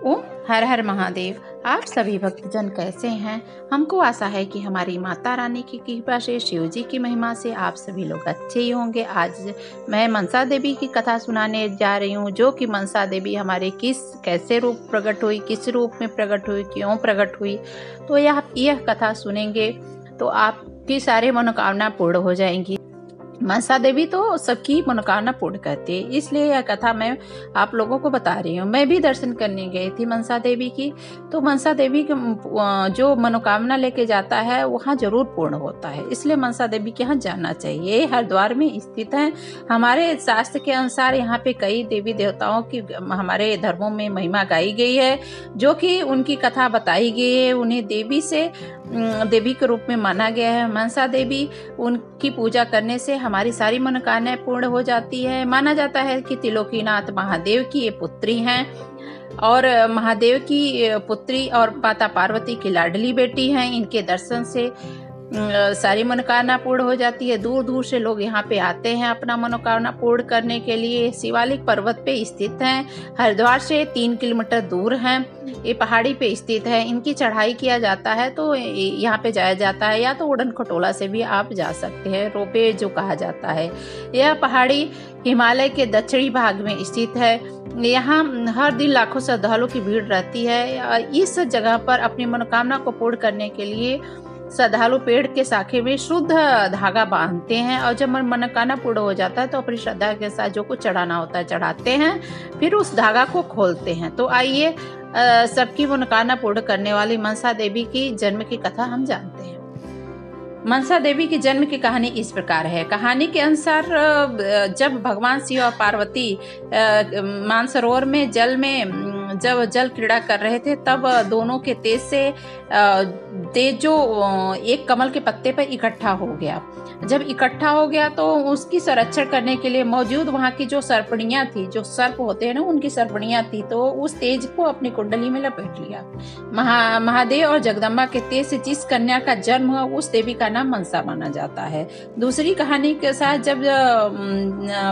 ओम हर हर महादेव। आप सभी भक्तजन कैसे हैं? हमको आशा है कि हमारी माता रानी की कृपा से, शिव जी की महिमा से आप सभी लोग अच्छे ही होंगे। आज मैं मनसा देवी की कथा सुनाने जा रही हूँ, जो कि मनसा देवी हमारे कैसे रूप प्रकट हुई, किस रूप में प्रकट हुई, क्यों प्रकट हुई। तो यह कथा सुनेंगे तो आपकी सारी मनोकामना पूर्ण हो जाएंगी। मनसा देवी तो सबकी मनोकामना पूर्ण करती है, इसलिए यह कथा मैं आप लोगों को बता रही हूँ। मैं भी दर्शन करने गई थी मनसा देवी की, तो मनसा देवी की जो मनोकामना लेके जाता है वहाँ जरूर पूर्ण होता है, इसलिए मनसा देवी के यहाँ जाना चाहिए। ये हरिद्वार में स्थित है। हमारे शास्त्र के अनुसार यहाँ पे कई देवी देवताओं की हमारे धर्मों में महिमा गाई गई है, जो कि उनकी कथा बताई गई है। उन्हें देवी के रूप में माना गया है। मनसा देवी, उनकी पूजा करने से हमारी सारी मनोकामनाएं पूर्ण हो जाती है। माना जाता है कि त्रिलोकीनाथ महादेव की ये पुत्री हैं और महादेव की पुत्री और माता पार्वती की लाडली बेटी हैं। इनके दर्शन से सारी मनोकामना पूर्ण हो जाती है। दूर दूर से लोग यहाँ पे आते हैं अपना मनोकामना पूर्ण करने के लिए। शिवालिक पर्वत पे स्थित हैं, हरिद्वार से 3 किलोमीटर दूर हैं। ये पहाड़ी पे स्थित है। इनकी चढ़ाई किया जाता है तो यहाँ पे जाया जाता है, या तो उड़न खटोला से भी आप जा सकते हैं, रोपवे जो कहा जाता है। यह पहाड़ी हिमालय के दक्षिणी भाग में स्थित है। यहाँ हर दिन लाखों श्रद्धालुओं की भीड़ रहती है। इस जगह पर अपनी मनोकामना को पूर्ण करने के लिए श्रद्धालु पेड़ के शाखे में शुद्ध धागा बांधते हैं, और जब मनोकामना पूर्ण हो जाता है तो अपनी श्रद्धा के साथ जो कुछ चढ़ाना होता है चढ़ाते हैं, फिर उस धागा को खोलते हैं। तो आइए सबकी मनोकामना पूर्ण करने वाली मनसा देवी की जन्म की कथा हम जानते हैं। मनसा देवी की जन्म की कहानी इस प्रकार है। कहानी के अनुसार जब भगवान शिव और पार्वती मानसरोवर में जब जल क्रीड़ा कर रहे थे, तब दोनों के तेज जो एक कमल के पत्ते पर इकट्ठा हो गया। जब इकट्ठा हो गया तो उसकी संरक्षण करने के लिए मौजूद वहाँ की जो सर्पणियाँ थी, जो सर्प होते हैं ना, उनकी सर्पणियाँ थी, तो उस तेज को अपनी कुंडली में लपेट लिया। महादेव और जगदम्बा के तेज से जिस कन्या का जन्म हुआ, उस देवी का नाम मनसा माना जाता है। दूसरी कहानी के साथ जब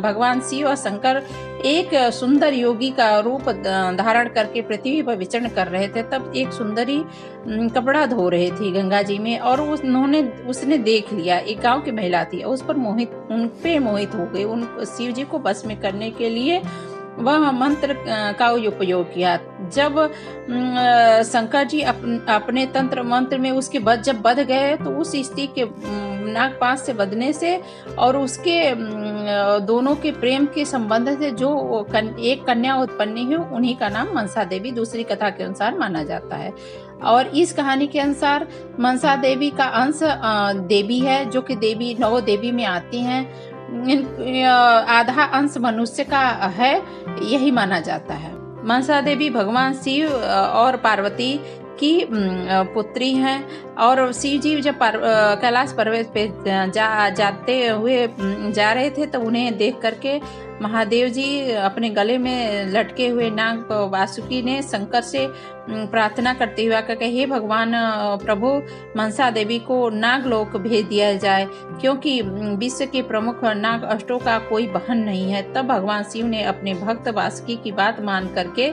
भगवान शिव और शंकर एक सुंदर योगी का रूप धारण करके पृथ्वी पर विचरण कर रहे थे, तब एक सुंदरी कपड़ा धो रही थी गंगा जी में, और उसने देख लिया। एक गांव की महिला थी, उन पे मोहित हो गई। उन शिव जी को बस में करने के लिए वह मंत्र का उपयोग किया। जब शंकर जी अपने तंत्र मंत्र में उसके जब बध गए, तो उस स्त्री के नागपाश से बधने से और उसके दोनों के प्रेम के संबंध से जो एक कन्या उत्पन्न हुई, उन्हीं का नाम मनसा देवी दूसरी कथा के अनुसार माना जाता है। और इस कहानी के अनुसार मनसा देवी का अंश देवी है, जो कि देवी 9 देवी में आती हैं। आधा अंश मनुष्य का है, यही माना जाता है। मनसा देवी भगवान शिव और पार्वती की पुत्री हैं, और शिव जी जब कैलाश पर्वत पे जाते हुए जा रहे थे, तो उन्हें देख करके महादेव जी अपने गले में लटके हुए नाग वासुकी ने शंकर से प्रार्थना करते हुए कहा, हे भगवान प्रभु, मनसा देवी को नागलोक भेज दिया जाए, क्योंकि विश्व के प्रमुख नाग अष्टों का कोई बहन नहीं है। तब भगवान शिव ने अपने भक्त वासुकी की बात मान करके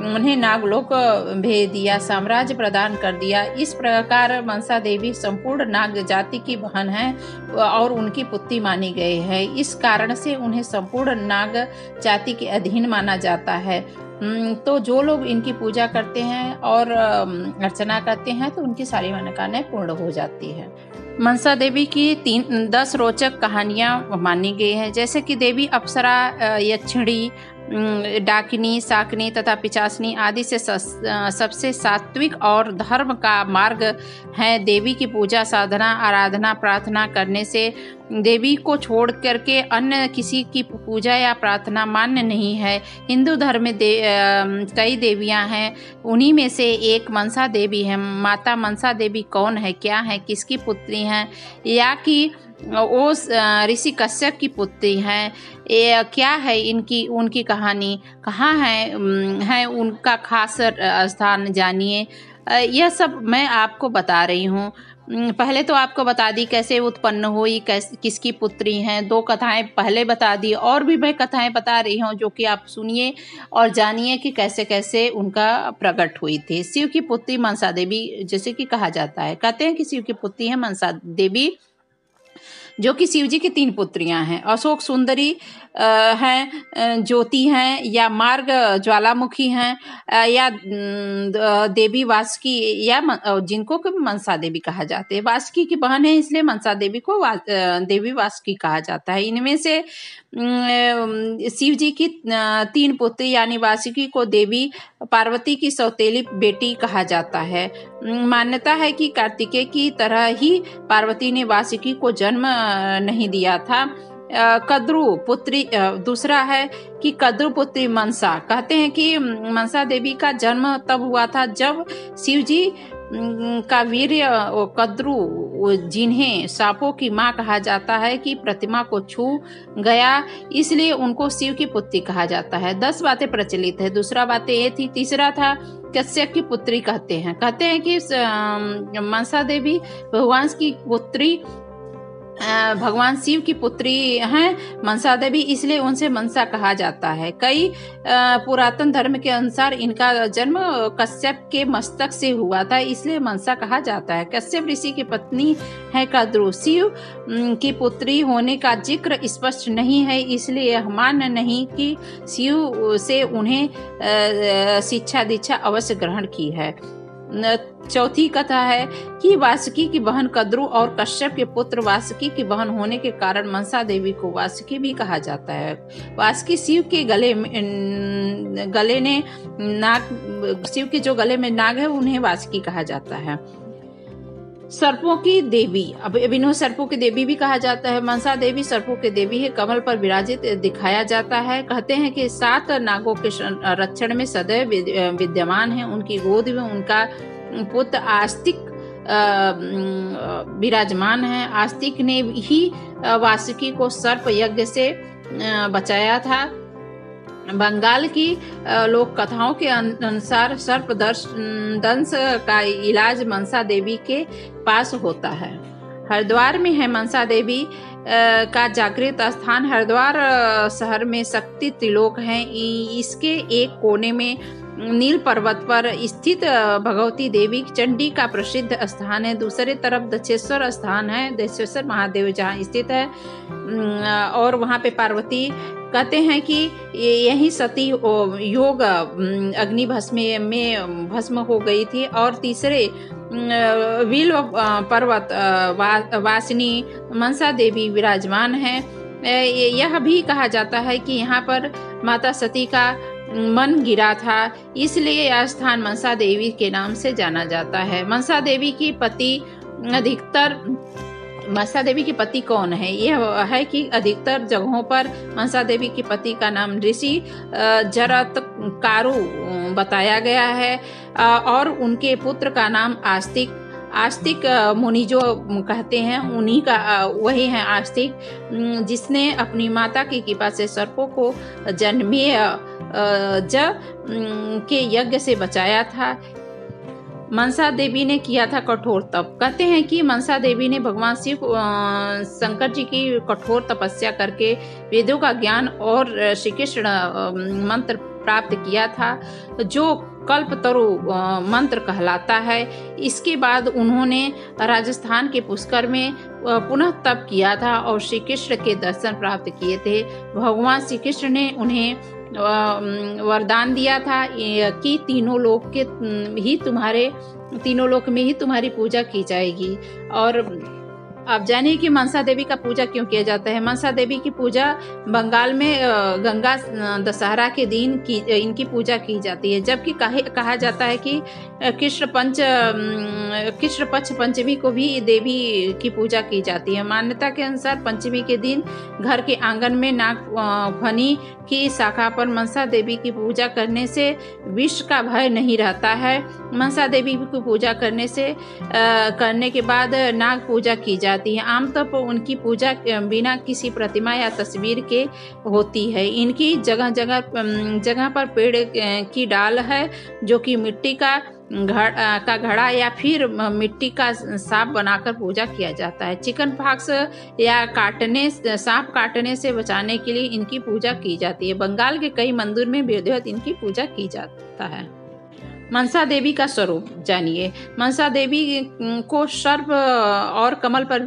उन्हें नागलोक भेज दिया, साम्राज्य प्रदान कर दिया। इस प्रकार मनसा देवी संपूर्ण नाग जाति की बहन है और उनकी पुत्री मानी गई है। इस कारण से उन्हें संपूर्ण नाग जाति के अधीन माना जाता है। तो जो लोग इनकी पूजा करते हैं और अर्चना करते हैं, तो उनकी सारी मनोकामनाएं पूर्ण हो जाती है। मनसा देवी की 10 रोचक कहानियां मानी गई हैं, जैसे कि देवी अप्सरा, यक्षिणी, डाकिनी, शाकिनी तथा पिचासनी आदि से सबसे सात्विक और धर्म का मार्ग है। देवी की पूजा, साधना, आराधना, प्रार्थना करने से देवी को छोड़ करके अन्य किसी की पूजा या प्रार्थना मान्य नहीं है। हिंदू धर्म में कई देवियां हैं, उन्हीं में से एक मनसा देवी है। माता मनसा देवी कौन है, क्या है, किसकी पुत्री हैं, या कि वो ऋषि कश्यप की पुत्री हैं, क्या है उनकी कहानी, कहाँ है उनका खास स्थान, जानिए। यह सब मैं आपको बता रही हूँ। पहले तो आपको बता दी कैसे उत्पन्न हुई, किसकी पुत्री हैं। 2 कथाएं पहले बता दी, और भी मैं कथाएं बता रही हूँ जो कि आप सुनिए और जानिए कि कैसे कैसे उनका प्रकट हुई थी। शिव की पुत्री मनसा देवी जैसे कि कहा जाता है, कहते हैं कि शिव की पुत्री है मनसा देवी, जो कि शिव जी की 3 पुत्रियां हैं। अशोक सुंदरी हैं, ज्योति हैं, या मार्ग ज्वालामुखी हैं, या देवी वासुकी, या जिनको कि मनसा देवी कहा जाते हैं। वासुकी की बहन है, इसलिए मनसा देवी को देवी वासुकी कहा जाता है। इनमें से शिव जी की 3 पुत्री यानी वासुकी को देवी पार्वती की सौतेली बेटी कहा जाता है। मान्यता है कि कार्तिकेय की तरह ही पार्वती ने वासुकी को जन्म नहीं दिया था। कद्रु पुत्री दूसरा है कि कद्रु पुत्री मनसा, कहते हैं कि मनसा देवी का जन्म तब हुआ था जब शिव जी का वीर्य कद्रु, जिन्हें सांपों की मां कहा जाता है, की प्रतिमा को छू गया, इसलिए उनको शिव की पुत्री कहा जाता है। 10 बातें प्रचलित है। दूसरा बातें ये थी। तीसरा था कश्यप की पुत्री, कहते हैं कि मनसा देवी भगवान की पुत्री, भगवान शिव की पुत्री हैं मनसा देवी, इसलिए उनसे मनसा कहा जाता है। कई पुरातन धर्म के अनुसार इनका जन्म कश्यप के मस्तक से हुआ था, इसलिए मनसा कहा जाता है। कश्यप ऋषि की पत्नी है कद्रु। शिव की पुत्री होने का जिक्र स्पष्ट नहीं है, इसलिए यह मान्य नहीं कि शिव से उन्हें शिक्षा दीक्षा अवश्य ग्रहण की है। चौथी कथा है कि वासुकी की बहन कद्रु और कश्यप के पुत्र वासुकी की बहन होने के कारण मनसा देवी को वासुकी भी कहा जाता है। वासुकी शिव के शिव के जो गले में नाग है उन्हें वासुकी कहा जाता है। सर्पों की देवी, अब इन्हें सर्पों की देवी भी कहा जाता है। मनसा देवी सर्पों की देवी है, कमल पर विराजित दिखाया जाता है। कहते हैं कि 7 नागों के रक्षण में सदैव विद्यमान है। उनकी गोद में उनका पुत्र आस्तिक विराजमान है। आस्तिक ने ही वासुकी को सर्प यज्ञ से बचाया था। बंगाल की लोक कथाओं के अनुसार सर्प दंश का इलाज मनसा देवी के पास होता है। हरिद्वार में है मनसा देवी का जागृत स्थान। हरिद्वार शहर में शक्ति त्रिलोक है। इसके एक कोने में नील पर्वत पर स्थित भगवती देवी चंडी का प्रसिद्ध स्थान है। दूसरे तरफ दक्षेश्वर स्थान है, दक्षेश्वर महादेव जहाँ स्थित है, और वहाँ पे पार्वती। कहते हैं कि यही सती योग अग्नि भस्म में भस्म हो गई थी। और तीसरे विल्व पर्वत वासिनी मनसा देवी विराजमान है। यह भी कहा जाता है कि यहाँ पर माता सती का मन गिरा था, इसलिए यह स्थान मनसा देवी के नाम से जाना जाता है। मनसा देवी की पति कौन है? यह है कि अधिकतर जगहों पर मनसा देवी की पति का नाम ऋषि जरत्कारु बताया गया है, और उनके पुत्र का नाम आस्तिक मुनि जो कहते हैं उन्हीं का वही है आस्तिक, जिसने अपनी माता की कृपा से सर्पों को जन्मेय के यज्ञ से बचाया था। मनसा देवी ने किया था कठोर तप। कहते हैं कि मनसा देवी ने भगवान शिव शंकर जी की कठोर तपस्या करके वेदों का ज्ञान और श्री कृष्ण मंत्र प्राप्त किया था, जो कल्पतरु मंत्र कहलाता है। इसके बाद उन्होंने राजस्थान के पुष्कर में पुनः तप किया था और श्री कृष्ण के दर्शन प्राप्त किए थे। भगवान श्री कृष्ण ने उन्हें वरदान दिया था कि तीनों लोक में ही तुम्हारी पूजा की जाएगी। और आप जानिए कि मनसा देवी का पूजा क्यों किया जाता है। मनसा देवी की पूजा बंगाल में गंगा दशहरा के दिन इनकी पूजा की जाती है, जबकि कहा जाता है कि कृष्ण पक्ष पंचमी को भी देवी की पूजा की जाती है। मान्यता के अनुसार पंचमी के दिन घर के आंगन में नागफनी की शाखा पर मनसा देवी की पूजा करने से विष का भय नहीं रहता है। मनसा देवी की पूजा करने के बाद नाग पूजा की जाती है। आमतौर पर उनकी पूजा बिना किसी प्रतिमा या तस्वीर के होती है। इनकी जगह पर पेड़ की डाल है जो कि मिट्टी का का घड़ा या फिर मिट्टी का सांप बनाकर पूजा किया जाता है। चिकन पॉक्स या सांप काटने से बचाने के लिए इनकी पूजा की जाती है। बंगाल के कई मंदिर में विधिवत इनकी पूजा की जाता है। मनसा देवी का स्वरूप जानिए। मनसा देवी को सर्प और कमल पर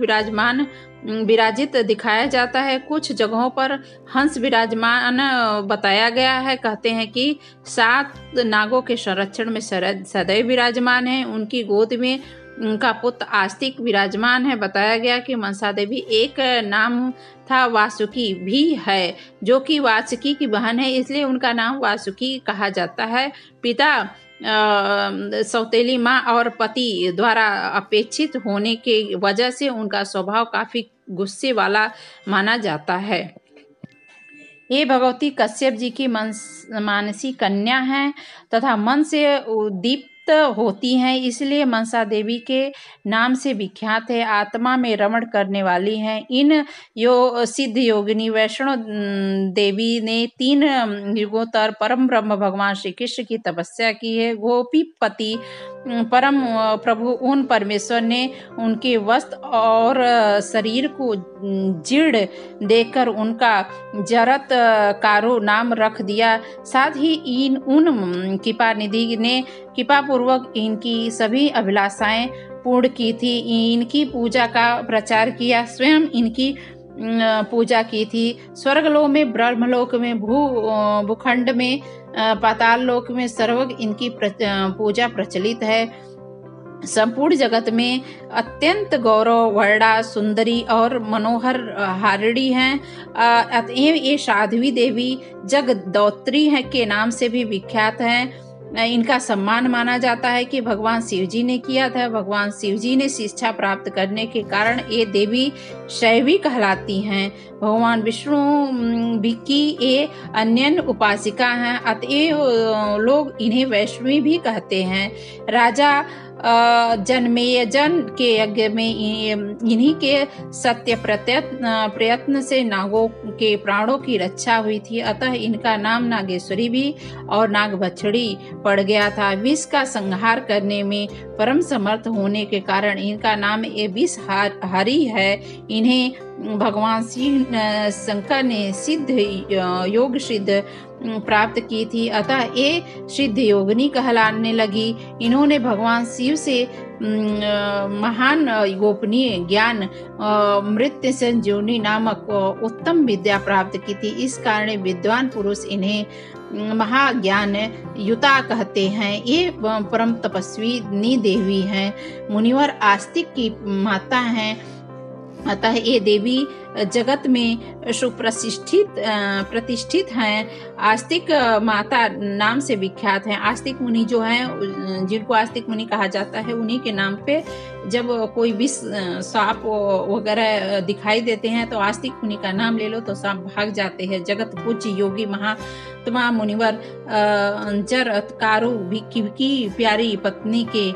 विराजित दिखाया जाता है। कुछ जगहों पर हंस विराजमान बताया गया है। कहते हैं कि 7 नागों के संरक्षण में सदैव विराजमान है। उनकी गोद में उनका पुत्र आस्तिक विराजमान है। बताया गया कि मनसा देवी एक नाम था वासुकी भी है, जो कि वासुकी की बहन है, इसलिए उनका नाम वासुकी कहा जाता है। पिता सौतेली माँ और पति द्वारा अपेक्षित होने के वजह से उनका स्वभाव काफी गुस्से वाला माना जाता है। ये भगवती कश्यप जी की मानसी कन्या हैं तथा मन से दीप्त होती हैं, इसलिए मनसा देवी के नाम से विख्यात है। आत्मा में रमण करने वाली हैं। इन सिद्ध योगिनी वैष्णो देवी ने 3 युगों तक परम ब्रह्म भगवान श्री कृष्ण की तपस्या की है। गोपीपति परम प्रभु उन परमेश्वर ने उनके वस्त्र और शरीर को जीर्ण देकर उनका जरत कारो नाम रख दिया। साथ ही उन कृपा निधि ने कृपा पूर्वक इनकी सभी अभिलाषाएं पूर्ण की थी। इनकी पूजा का प्रचार किया, स्वयं इनकी पूजा की थी। स्वर्गलोक में, ब्रह्मलोक में, भूखंड में, पाताल लोक में सर्वत्र इनकी पूजा प्रचलित है। संपूर्ण जगत में अत्यंत गौरव वर्णा सुंदरी और मनोहर हारिणी हैं। अतएव ये साध्वी देवी जगदौत्री है के नाम से भी विख्यात हैं। इनका सम्मान माना जाता है कि भगवान शिव जी ने किया था। भगवान शिव जी ने शिक्षा प्राप्त करने के कारण ये देवी शैवी कहलाती हैं। भगवान विष्णु की ये अन्य उपासिका हैं, अतएव लोग इन्हें वैष्णवी भी कहते हैं। राजा जनमेजन के यज्ञ में इन्हीं के सत्य प्रयत्न से नागों के प्राणों की रक्षा हुई थी, अतः इनका नाम नागेश्वरी भी और नागभक्षणी पड़ गया था। विष का संहार करने में परम समर्थ होने के कारण इनका नाम विषहारी है। इन्हें भगवान शिव शंकर ने सिद्ध योग सिद्ध प्राप्त की थी, अतः ये सिद्ध योगिनी कहलाने लगी। इन्होंने भगवान शिव से महान गोपनीय ज्ञान मृत्यु संजीवनी नामक उत्तम विद्या प्राप्त की थी। इस कारण विद्वान पुरुष इन्हें महाज्ञान युता कहते हैं। ये परम तपस्वी देवी हैं, मुनिवर आस्तिक की माता हैं, अतः ये देवी जगत में प्रतिष्ठित हैं। आस्तिक माता नाम से विख्यात हैं। आस्तिक मुनि जो हैं, जिनको आस्तिक मुनि कहा जाता है, उन्हीं के नाम पे जब कोई विष सांप वगैरह दिखाई देते हैं तो आस्तिक मुनि का नाम ले लो तो सांप भाग जाते हैं। जगत पूज्य योगी महात्मा मुनिवर जरत्कारु की प्यारी पत्नी के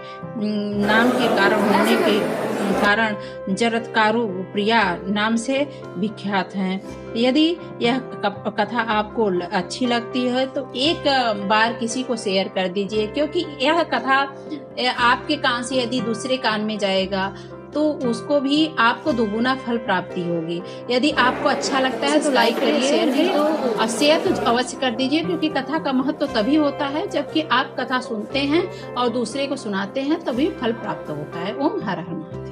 नाम के कारण होने के कारण जरत्कारु प्रिया नाम से विख्यात हैं। यदि यह कथा आपको अच्छी लगती है तो एक बार किसी को शेयर कर दीजिए, क्योंकि यह कथा आपके कान से यदि दूसरे कान में जाएगा तो उसको भी आपको दोगुना फल प्राप्ति होगी। यदि आपको अच्छा लगता है तो लाइक करिए, शेयर करिए और शेयर तो अवश्य कर दीजिए, क्योंकि कथा का महत्व तभी होता है जबकि आप कथा सुनते हैं और दूसरे को सुनाते हैं, तभी फल प्राप्त होता है। ओम हर हर महादेव।